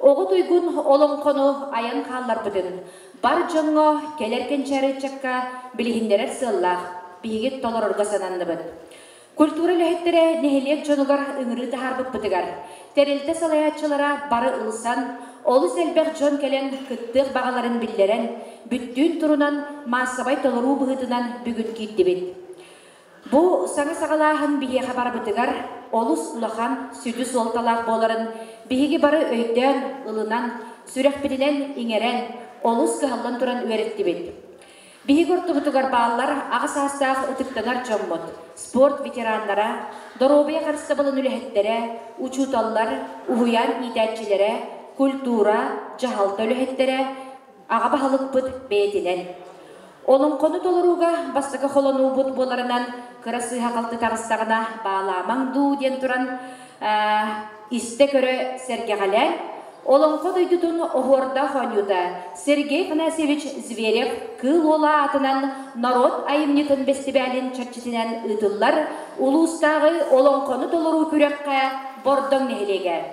Oğut uygun olon konu ayan kallar budun. Bar jongo kelerken çarıçakka bilihinderer sığıllah. Bihigit dolar orgasanandı bud. Kultura lehettere neheliyek jonugar ıngırı taharbıp budugar. Terilte salayatçılara barı ılsan, olus elbek jon kelen kıttıq bağaların billeren, büttüğün turunan masabay toluru bıhıtınan bugün gittibit. Bu sana sağalahın bihi habar budugar, olus ulahan südü soltalak boların, bihigi barı öyden, ılınan, sürek bilinen, ingeren, olus kıhallan turan ürettibit. Bihi gortu butugar bağlar, ağız hastağ ıtıktanar çombot. Sport veteranlara, dorobaya karşı balın ülehettere, uçutallar, uhuyan idatçilere, kultura, cahalta ülehettere, ağabahalık bud beyetilen. Olun konu doluruga bastıka holonu bud bolarından kırası hakaltı tağıstağına bağlamang du diyen turan iste köre sergegalen, olun koduydutun ohorda honyuda Sergey Fanasevich Zverev kıl ola atынан Narod ayımnitın bestibelin çatçıtinen ıdıllar ulustağı olun konu doluru kürekka bordon nehelege.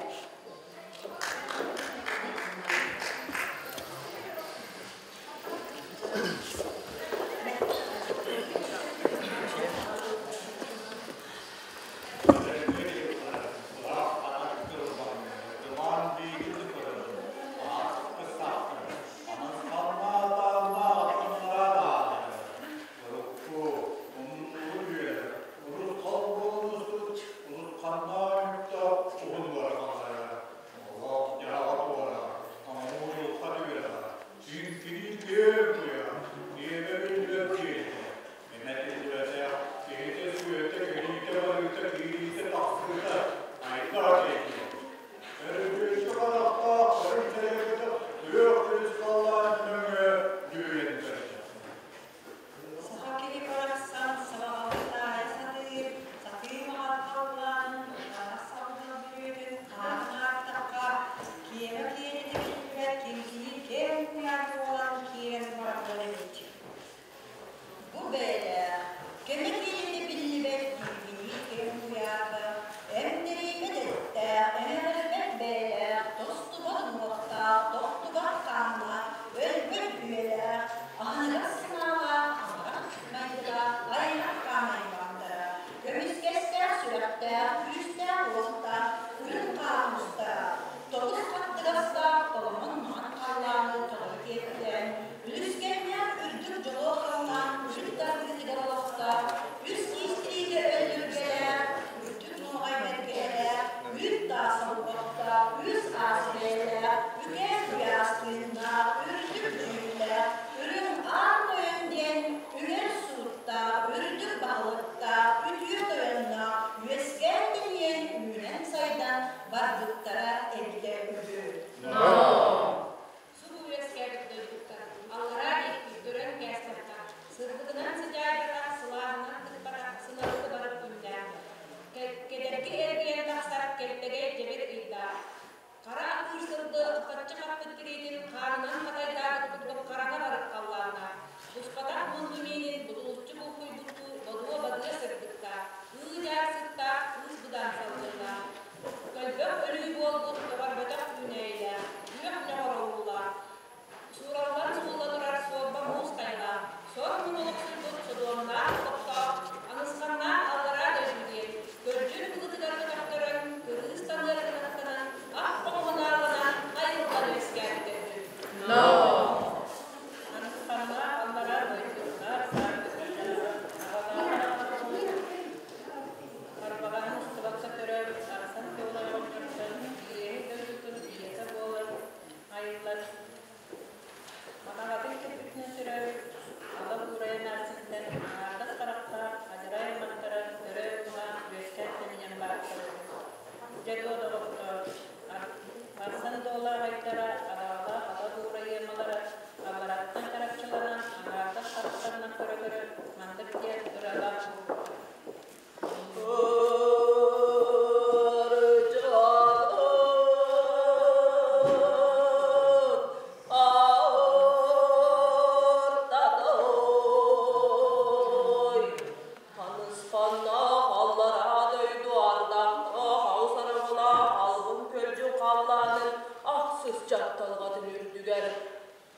çattalgatın ürdüger.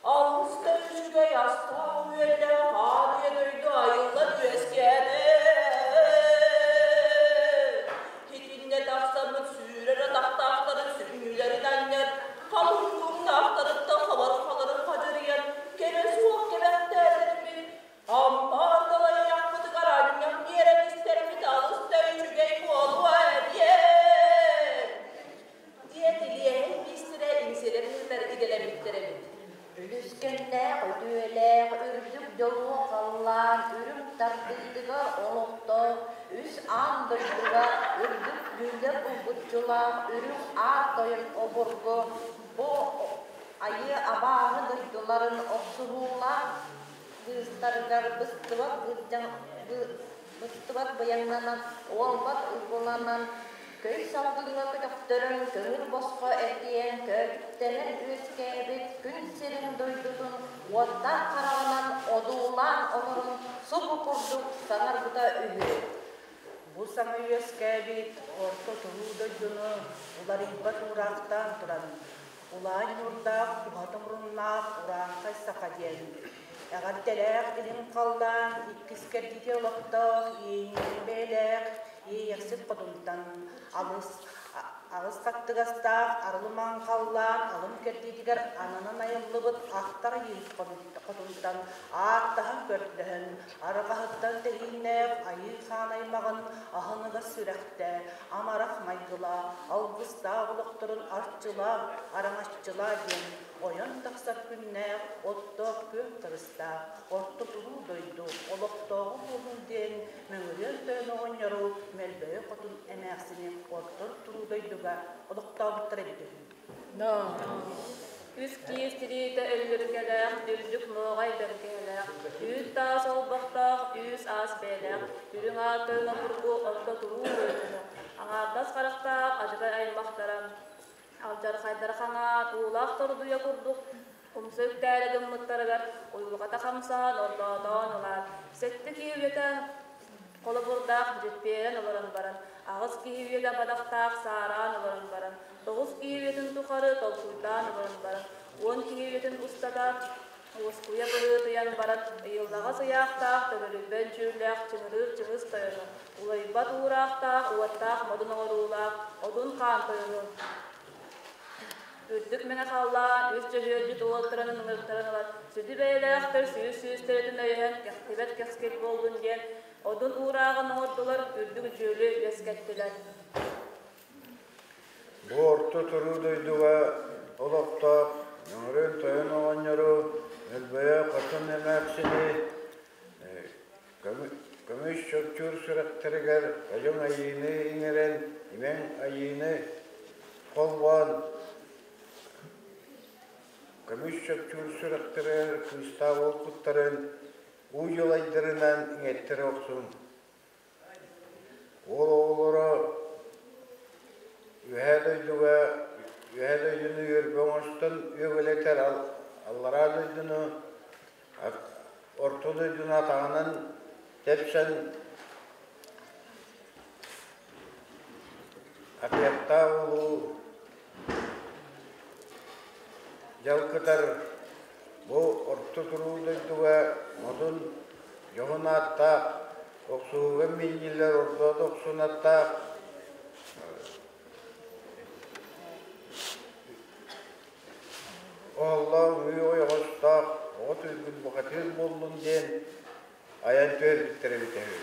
Ağızda üçüge yastığa üyelde haliye döydü ayıllar üeskede. Hiçbirine taksamın sürere taktakların sürmülerinden yer. Kalınlığımda aktarıp da kabarıp kacarıyan. Kere soğuk kebeklerimi. Ampar dalayı yakmadı kararım yak diyerek isterimi ağızda üçüge kolu ediye. Diye diliye bizlere imselerimizler gidelemekterebilir. Ülüskende, ödüyle, ürdük dolu kallar, ürüm tartıldıgar olukta, üs an döydügar, ürdük güller ubutçular, ürüm ağ doyun oburgu, bu ayı abağı döydüların oksurular, kızlargar bıstıvat bayanlanan, olbat uygulanan, köy salgınlığı kötüktörün, kömür bosku etiyen, köktenen üskebit, gün serin doydudun, vodda karalanan, odulan olurun, su bukurduk, sanar bu da üyü. Bu sana üskebit, orta turu doydunu, ular ibat uğraktan duran, ulan yurdak, ibadım runlak, uğrakta sakadiyen. Eğer delek ilim kaldan, ikkisker gidiyorlukta, iğneli belek, yeksip kodundan, ağız kattıgastaq, arılıman kallan, alım kerdidiger ananın ayıllıbıt, ahtara yiğit kodundan, ağattahan gördüğün, aragahıttan tehinnep, ayı sanaymağın, ahınıga sürekte, amarak maygıla, algısta uluqturun artçıla, aramaşçıla gen, oyan taksat günne, ottok gök tırısta, ortu turu doydu, oluqtoğu bulun den, möngürün töyünü onyoru, melböğü kodun emeksini, ortur turu doyduga, oluqtoğu bitiredi. No. Üs kiistiri de öldürgeler, düldük moğay bergeler, üs dağ solbaqtaq, üs as beler, ürün ağtığına kurgu, orta turu doyduga. Ağardas qaraqtaq, acıgay aymaqtaram, alcar qaydar qana, tuğlaq torduya kurduk, kumsök täälegin mıttarıgar, uyulqata qamsan, ordadan olar. Setti kiyüyete, kolu burdaq, jetberen olaran baran, ağız kiyüyete badaqtaq, saaran olaran baran, Doğuz kiyüyetin tukarı, tolkuydan olaran baran, 10 kiyüyetin ustada, uskuya bırıtıyan baran, yıldağa sıyaqtaq, töbölübben çürlaq, çınırır çınız toyunu, ulaybat uğraqtaq, uvattaq, modun oğruğlaq, odun kan toyunu. Ürdük mene kallan, üst cöhürcü tuğultıranın ınırtıran olar, südü beyleğtir, süs teredin öyhen, tibet kesket boldun diyen, odun uğrağın ordular, ürdük cölü yeskettiler. Bu orta turu duyduğa, olaqtaq, yöngürün toyun oğanyoru, melbeye qatın emeksini, kömüş çöpçür sürekteriger, kajın ayini iniren, imen ayini kolvan, kömüş çöpçür sürekteriger, kısta olkutların, uyul aydırınan inettiri oksun. Oğlu Ühedöydünü yürbeğmiştin, ügületer Allara döydünü, orta döydünü atağının tepsen akyatta oğlu jalkıtar bu orta turu döydüğü modun yoğun atta oksuğun milyiller orta doksun atta Allah'ım üye oyağıştaq, oğut üzgün buqatır bollun den, ayan tör bittire bitevi.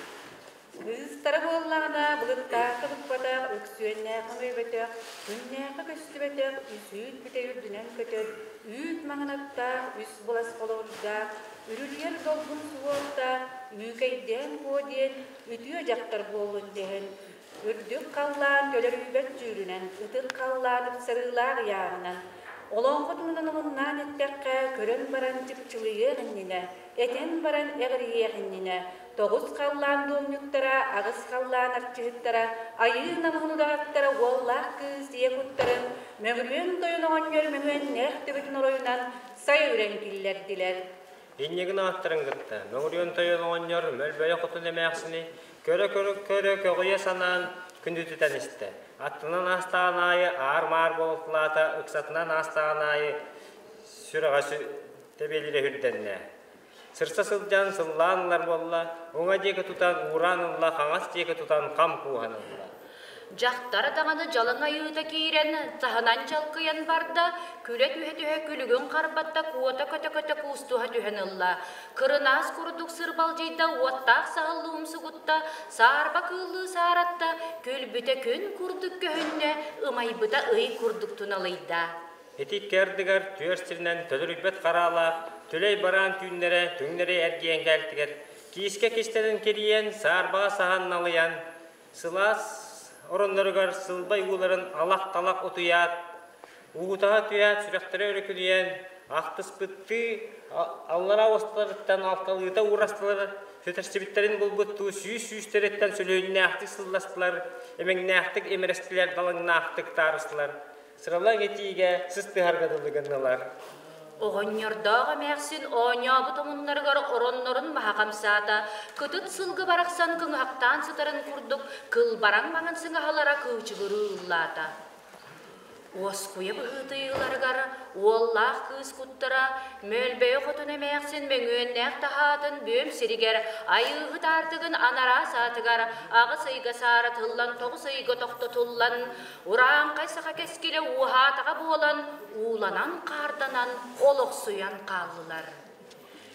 Biz taraf oğullarda bılıqtağı kılıqbadaq, öksüyenneği öybetaq, günneği köstübetaq, üsüt bite ürdünen kötör, üt mağınattaq, üs bulas olurdaq, ürülyer dolgun suvortaq, üykeyden kodiyen, ütüye jaktar bolun dehen, ürdük kallan, töler üybet jürünen, ıtıl kallanıp sarılar yağınan, Olonqutmundan ettekka körön baran çıpçılıyı gennine, eten baran eğriye gennine, toğuz kallan domyuktara, ağız kallan arçıhıttara, ayı namunu dağıttara, wallah kız diye kuttarın, mögürün doyunan görmümün nehtibitin oroyunan say ürenkiller diler. Dinlegin ahtarın gıtta, mögürün doyunan gör, mölböye kutun emeksini, köre köye sanan, күндүтүтен исте. Аттынан астаған айы ар-мар болуплата, ыксатынан астаған айы сүрағасы тебеліре хүрденне. Сырса сылжан сылланылар болла, оңа деке тұтан уранылла, қаңас деке тұтан қам қуғанылла. Жақтары тағаны жалын айыта кейрен, тағынан жалқыян барда, күлі түхе күлігін қарбатта куота көті куыстуға түхенілла. Кырынас күрдік сырбал жейді, оттақ сағылуым сұғытта, сарба кылы саратта, күл бүті күн күрдік көхінне, ымай бұта ый күрдік тұналайда. Етик кәрдігер түйерсірінен төліріпет қаралақ, түлей баран түннері әргейен кәлтігер, киіске кестенін кериен, сарбаға саған алыян, сылас оронларыгар сылбай уларын алақ-талақ ұтыят, уғытаға түйят, сүректері өрекіліен, ақтыспытты, аллара осталарыттан алталыйта урастылары, сөтерсібіттерін бұлбұтту, сүйіс-сүйістереттен сөйлейіне ақтық сылластылар, әмеңіне ақтық емерестілер далыңына ақтық тарыстылар. Сыралар етиге сысты харгадылыгынылар. Оғыннердағы мәқсін оңабы томынларғар оронларын мағамсата, күтіт сылғы барақсан күңақтан сытарын күрдік, кыл бараң маңын сыңағалара күчігірі ұллата. Осқуя бұғытыйларғар, оллақ күз құттыра, мөлбей құтыны мәқсін мөңөннәқ тахатын бөм сиригер, айығы тартығын анара сатығар, ағы сыйға сары тыллан, тоғы сыйға тоқты тұллан, ұран қайсыға кескелі уғатыға болан, уланан қарданан, олық суян қалылар.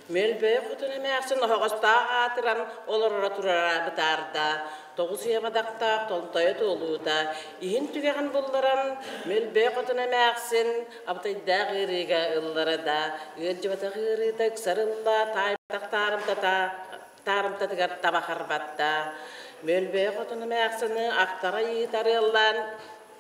Мөлбей құтыны мәқсін оғыстақ атыран, олырыра тұрара бұтарда. Тоғыз емадақтақ толтайы толуыда. Иін түгеген бұлларан, мөлбей құтыны мәқсін, абытайда ғыриға ұлларада. Өджібата ғырида күсарылла, тайбатақ тарымтатығар табақарбатта. Мөлбей құтыны мәқсіні ақтара етары ұллан,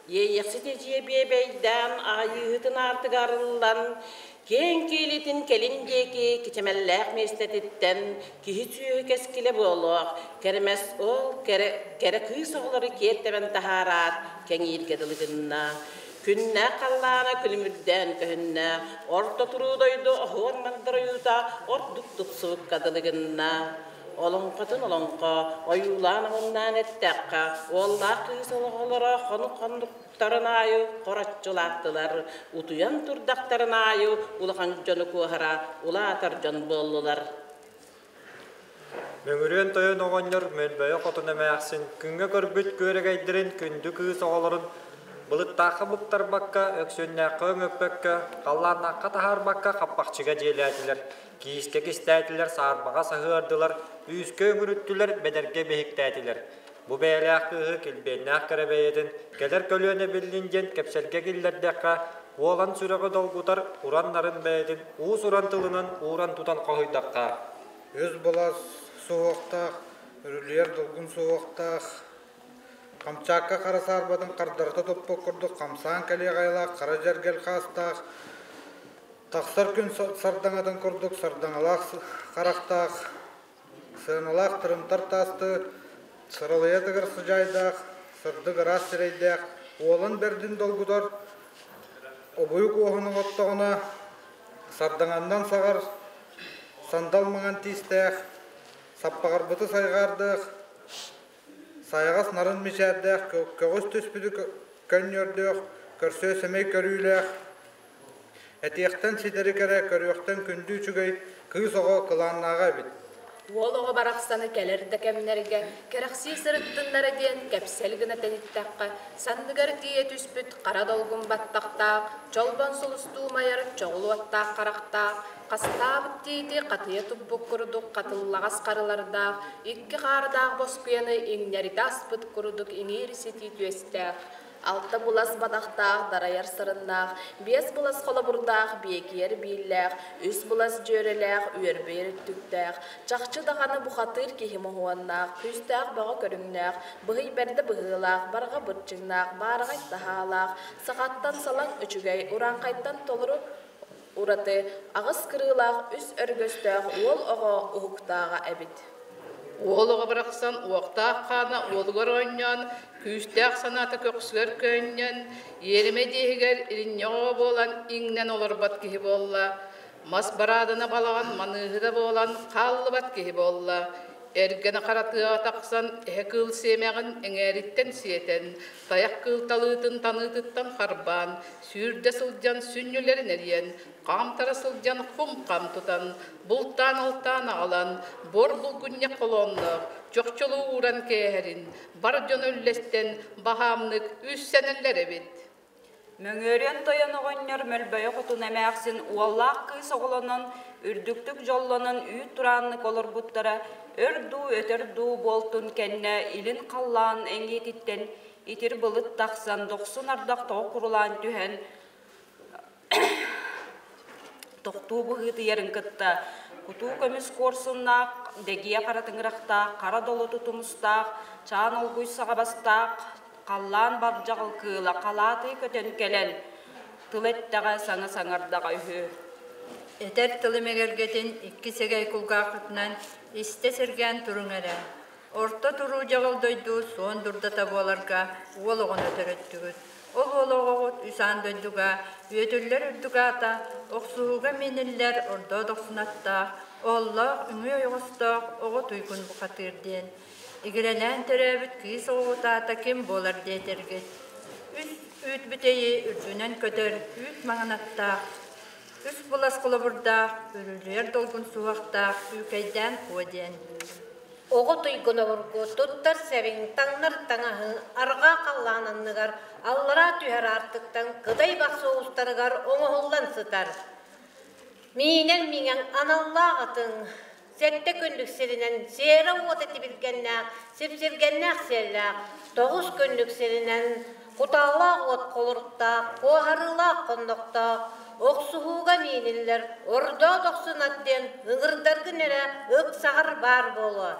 ейексіде жебебейден айығытын артығарыллан, кен келетін келіндеки кичемелләк местетіттен кихи түйі кескілі болуақ, кәрімәс ол кәрі күйіс оғылары кеттемен тахарат кәңейілгеділігінна. Күннә қаллана күлімірден көхінна, орта тұрудойду оғыр мандырыюда ордук-дук сұвық кадылығынна. Олонқатын олонқа, ойулан оңнан әттәққа, олла күйіс оғылары қону-қондықтарын айы қоратчылаттылар, ұтуян тұрдақтарын айы ұлған жоны көғара, ұла атар жон болылар. Мөңірен тойын оғаныр мөлбәйі қотын әмәқсін, күнге көрбіт көрегейдерін күнді күйіс оғыларын, бұлыттақы бұқтар баққа, өксөннәқі өңөппәкке, қалланаққа тахар баққа қаппақчыға желәділер. Киіске кестәтілер, сарбаға сағырдылар, үйіске өңіріттілер, бәдерге бейіктәтілер. Бұ бәйләққығы келбейнәқ кәрәбәйетін, келер көлөне білінген кәпсәлге келдердәққа, оған сүрігі долғутар, ұранларын бәйетін, уыз урантылынан уран тұтан қойдаққа. Өз болас соғықтақ, үрілер долғын соғықтақ, қамчаққа қара сарбадың қардарты топпы күрді, қамсан кәле ғайлақ, қара жәргел қастақ, тақсар күн сардаңадан күрдік, сардаңалақ қарақтақ, сыналақ тұрымтар тасты, сырылыя дығыр сұжайдақ, сырдық ырас сірейдәқ, олын бердін долғыдар, обойық оғының оттығына, сардаңандан сағар, сандал маған тистәқ, саппағар бұты сайғардық, сайғас нарын мешәрдәқ, көгіс түспіді көннердіқ, көрсө сөмей көрүйләқ, әтияқтан сидері кәрі көріқтен күнді үчігей күйіс оға қыланнаға бит. Ол оға барақстаны кәлерді кәмінерге, кәріқси сырыттынлары ден кәпселгіні тәнеттәққа, сандығар тие түспіт қара долғын баттақтақ, жолбан сұлысту майыр жоғылу аттақ қарақтақ, қастабыт дейді қатыя тұббық күрдік қатыллағас қарылардақ, икки қарыдағы босқияны еңнәрді аспыт күрдік еңер сети түестәқ. Алты булас бадақтақ, дараяр сырындақ, бес булас қолабұрдақ, бекер бейлләқ, үс булас жөреләқ, үйербер түктәқ, чақчы дағаны бұқатыр кехімі хуаннақ, күстәқ баға көріңнәқ, бұғый бәрді бұғылақ, барға бұрчыңнақ, барғай тахалақ, сағаттан салаң үчігей, уран қайттан толыру ураты, ағыз кырылақ, үс өргөстәқ, ол оға ұғықтаға әбіт. Олығы бірақсан уақтақ қана олғыр ойнан, күстәқ санаты көксілер көннен, еріме дейгер ириннеға болан, иңнен олар бат кейі болла. Мас барадына балаған манығы да болан, қаллы бат кейі болла. Ergene karatığa taksan ehekıl semegin eŋeritten siyeten, tayak kıltalıtın tanıtıttan harban, sürde sılcan sünnülerin eriyen, kamtara sılcan hum kam tutan, bultan altan ağalan, bor bulgunnya kolonluk, çokçolu uğran keherin, bar jönöllesten bahamlık üç seneler ebit. Möngörен toyanıgınlar mölböye kutun emäksin uallaq kıys oğlanın ürdüktük jollanın üyt turanlık olur buttara ördü öterdü boltun kenne ilin kallan engititten itir bılıt taksan 90 ardaq toğ kurulan tühen toqtu bıhıtı yerin kıtta kutu kömüs korsunnaq degiye karatıngıraqtaq kara dolu tutumustaq çağın olguysağa bastaq kallan barjağıl kıla kalatı kötön kelen tılettağa sana sangardağa ühü. Eter tılımegergetin iki segay kulgaqıtnan iste sergen turun ere. Orta turu jağıl doydu son durda tabualarga uoluğun ötöröttügüt. Ol uoluğuğut üsan doyduga, üyetüller ürdügata, oqsuğuga meniller orda doqsunatta, oğullaq üngü yoğustaq, oğut uygun bu katırden. İgirelen teröbüt kıyız oğutata kim bolar detergit. Üt büteyi ürdünen kötör, üt mağanattaq. Üst bulas kulaburda, ürülüyer dolgun suvaktaq, ükeyden koden. Oğut uyguna vurgu, tuttar sevin, tanlar tanahı, arga kallananlıgar, allara tüher artıktan, gıday bak soğustarıgar, onu hullan sıtar. Minen minen anallah atın, sette günlük serinen, seyre uğut eti bilgenler, sipsirgenler serler, 9 günlük serinen, kutallaq uğut kolurukta, koharılaq kondukta, oqsuhuga miniller, orda doksunatten, ıngırdargın ere, ık sağır bar bolu.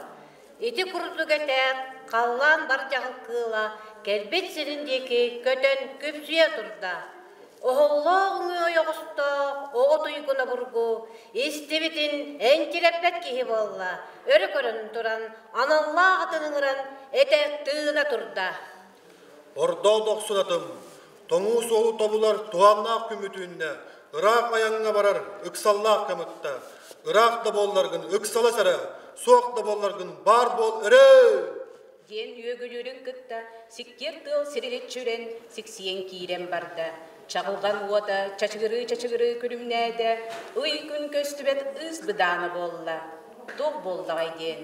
İti kurdu geter, kallan bar jağıl kıla, kelbet serindeki kötön küpsüye turda. Oğulluğunu yoğustu, oğut uyguna burgu, istibitin enkileplet kihi bolla, örü körün turan, anallah atınıngıran, etek tığına turda. Orda doksunatım, toңu soğu tobular tuğannaq kümütüğünne, Irak ayağına barar, ıksallaq kamıtta, Irak da bollargın ıksala sara, soğuk da bollargın bar bol ere. Yen yögülürün kıtta, sikker tığıl sirilet çüren, siksiyen kiren barda. Çağılgan uada, çaçıgırı külümnäde, uykun köstübet ız bıdana bolla. Doğ boldağay den.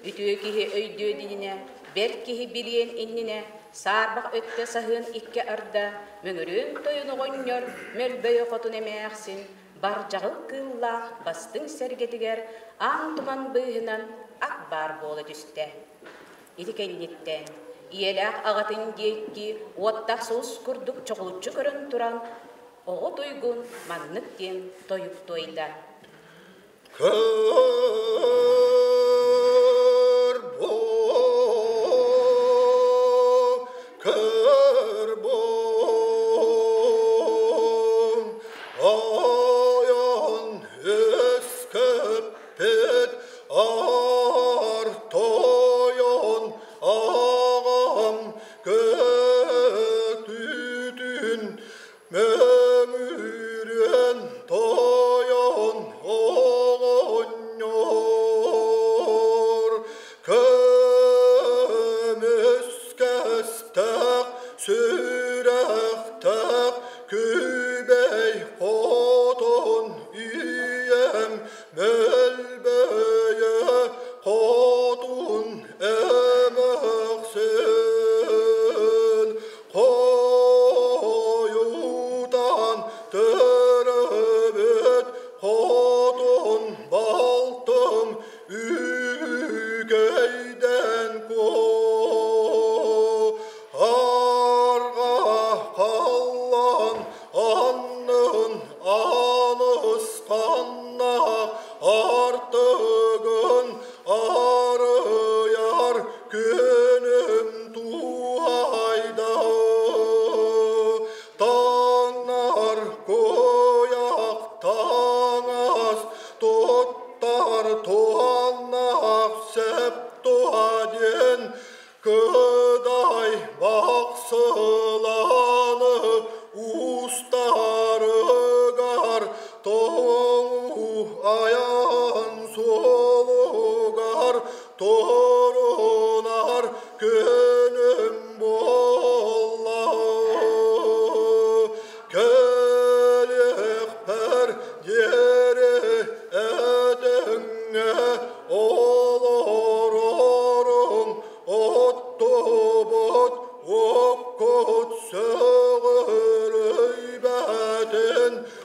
Ütüö kihi öydüö dinine, ber kihi bilyen innine, sarbaq ötte sahın ikke arda, möngürün toyunu goññor, mölböye kotun emäksin, bar jağıl kıllaq, bastın sergetiger, aň tuman bıhınan ak bar bola düste. Iti kellitten, iyelaq ağatın gekki, ottaq sus kurduk çoğulutçu körün turan, oğut uygun manныk den toyup toyda.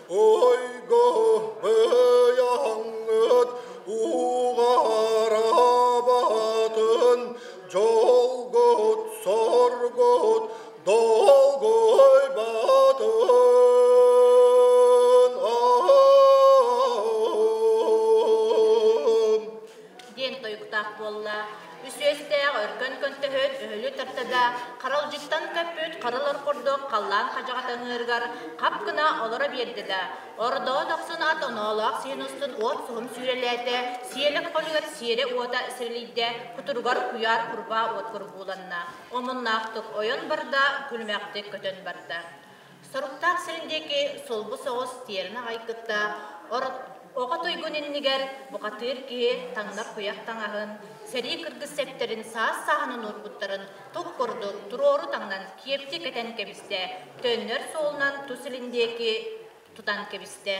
ойго быяңыт уғарабатын жолгут соргут долгой батын ден тойгутақ болла. Үсөстәг өркөн көнтөһөт өлү тартада каралжыттан көпөт каралар кордук каллан хажагатаңыргар капкына олора бердида. Ордо доксын ат онолак сенустун от сугум сүрелете, сиелек колугар сиере ота сирлийде, кутургар куяр курба от курбуланна. Омуннактык ойон барда, күлмәктик көтөн барда. Соруктак сириндеки солбу соғыз тиерine айкытта, оға тойгуниннигер бұқатыр ки таңнар куяк таңағын, сәри кыргыз септерин саас-сағынын урбуттарын тук корду турору таңнан кепти кетен кебисте, төннөр соолунан тусилиндеки тутан кебисте.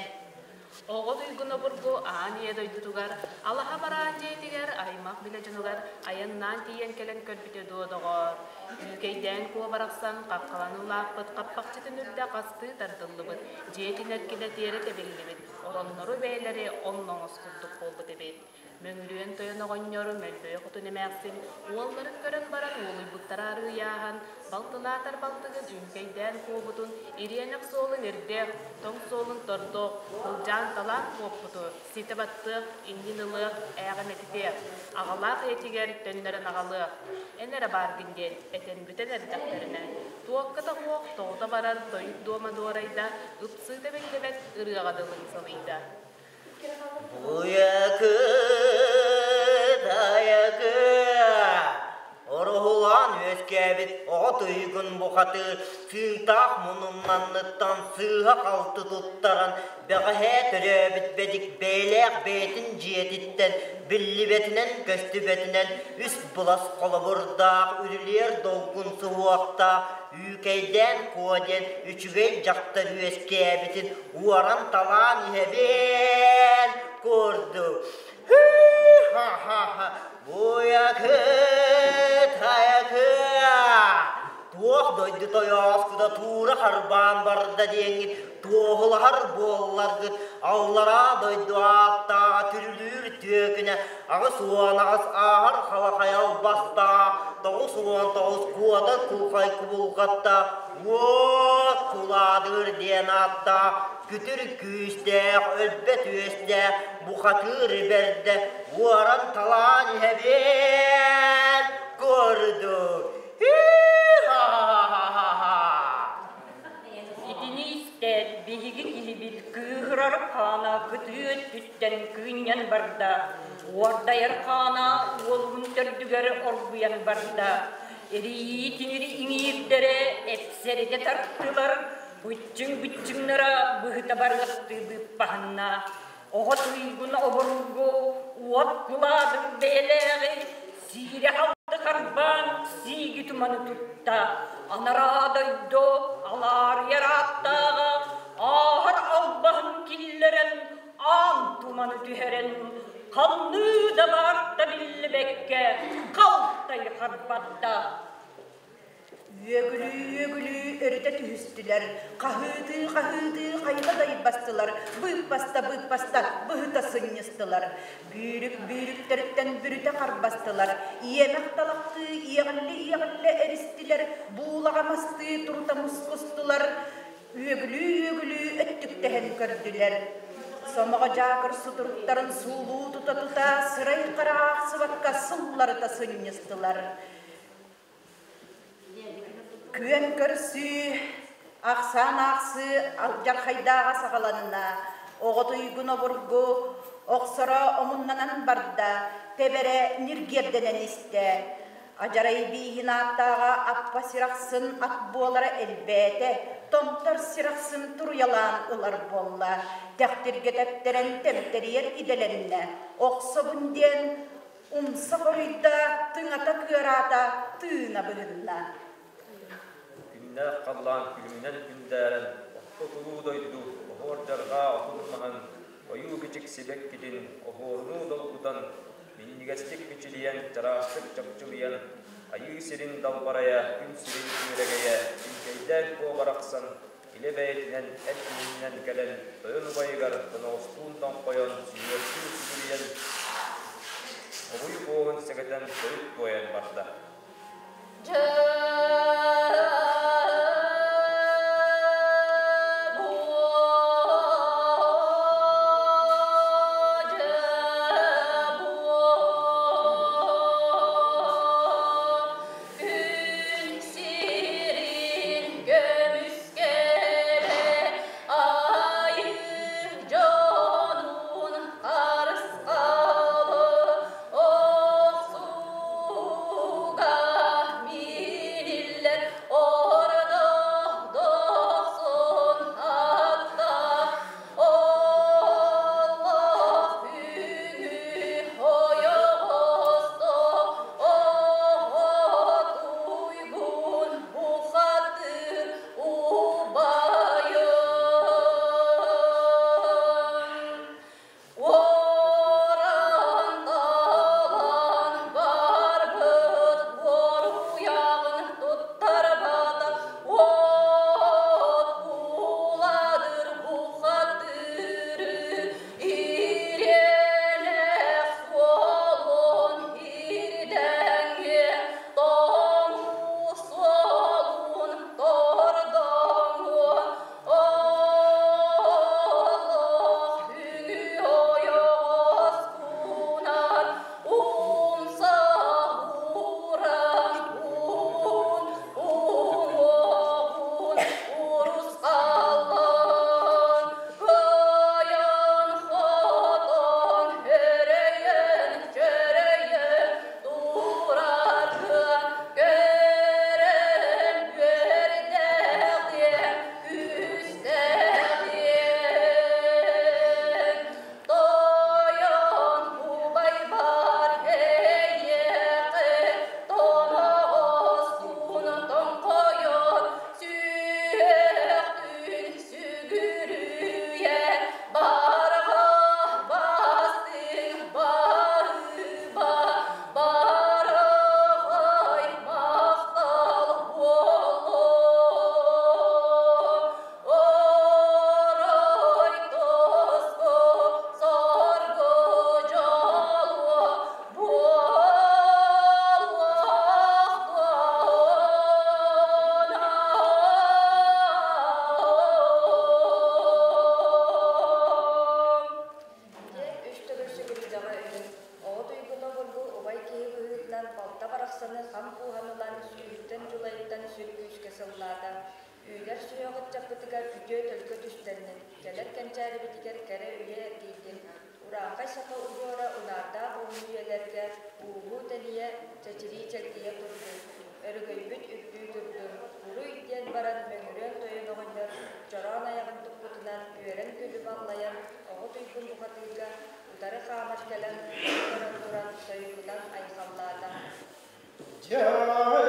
Оға тойгуна бұргу ания дойдутугар, алаха бараан жетигер, аймақ биле жонугар, аяннан тиен келен көрбіте дуодоғор. Үлкейден куа барақсан, қапқаланылақпыт, қаппақчытын үрді қасты тардылыбыт, жетин әркелі тері тебелібіт, ороннору бәйлері оннон осқылдық болбы тебет. Мөңлүйен тойын оғыннору мөлбөй құтын емәқсін, уолларын көрін баран олый бұттарары яған, балтылатар балтығын үлкейден куабытын, ириенек солын ердек, тоң солын тордоқ, ұлжан талақ қуаппыты, сеті баттық, индинылық, әғым етітек, ағалақ етігер төнлерін ағалық. Энері бар күнден, әтен бүтен әрдақтарына. Туаққыта қоқ, тоғыта барар, тойып дома дуарайда, ұпсыйда бәккебет, ұрығадылың салыйда. Уякы, даякі, орғылан өскәбет, отыйгын бұқаты, сыйтақ мұнымнанныттан сыға қалты тұттаран, бәғі түрәбіт бәдік бәйләқ бәйтін жетіттен, білі бәтінен, көсті бәтінен, үс бұлас қолы бұрдақ, үрілер долғын сұғуақта, үйкейден, көден, үчігей жақтар өскәбетін, уаран талан ебен көрді. Буякы, таякі, туақ дойды тояскыда тура харбан барда деңгін, тоғылар болларды, аулара дойды атта, түрілір төкіне, ағы суан ағыз ағыр қалақаял баста, тоғы суан тоғыз куада күлқай күбылғатта, оқ құладыр ден атта, күтір күйістәк, өлбет өстәк, бұқатыр берді, уаран талан ебен көрді. Итini istер, биги килибит, кыгырар қана, күтүөт түттен күйнен барда. Уардайыр қана, олғын төрдігер орғыян барда. Эритинери иңиирдері, эпсерете тарттылар, Бүтчүң-бүтчүңнара бұғыта барғатты бұппағынна. Оға тұйгын обырғы, уат құладың бәләғі, сире қалды қарбан, сигі тұманы тұтта. Анара дойдо, алар яраттаға, ағыр албағын киллерен, ан тұманы түйерен. Қалны да барта білі бәкке, қалтай қарбатта. Өгілі өріте түйістілер, қағыды, қайғадай бастылар, бұйпаста, бұғыта сынныстылар. Бүйріктіріктен бүріте қарбастылар, иемек талақты, иеғілі әрістілер, бұлағамасты, тұрта мұскыстылар. Өгілі өттіктәхін көрділер. Сомаға жақыр сұтырықтарын сұлу тұта-тұта, сырай қарақ сываққа сұллары та сынныстылар. Күен көрсі, ақсан ақсы жарқайдаға сағаланына, оғыты үйгін обырғы, оқсыра омыннанан барда, тебере ниргерденен істе. Ажарай бейін аттаға аппа сирақсын ат болары әлбәті, томтар сирақсын тұруялан ұлар болла, тәқтірге тәптерен тәмтерер иделеріне, оқсы бүнден, ұмсы қорыйда, тыңата көрата, тыңа бұғынна. Күннәр қаллан күннәр күндәрін, оқтылу дойду, оғырдарға оқтылмаған, ойу кечік себек кеден, оғырну долғудан, миннигестік кечілиян, жарастық чапчылиян, айы серін далбарая, күн серін күрегея, үлкейден қоғарақсан, ile beytinden etkinden gelen öyle baygar dostundan koyan siyasi sürüyen oyu boğun seketen soyut boyan barda. Yeah.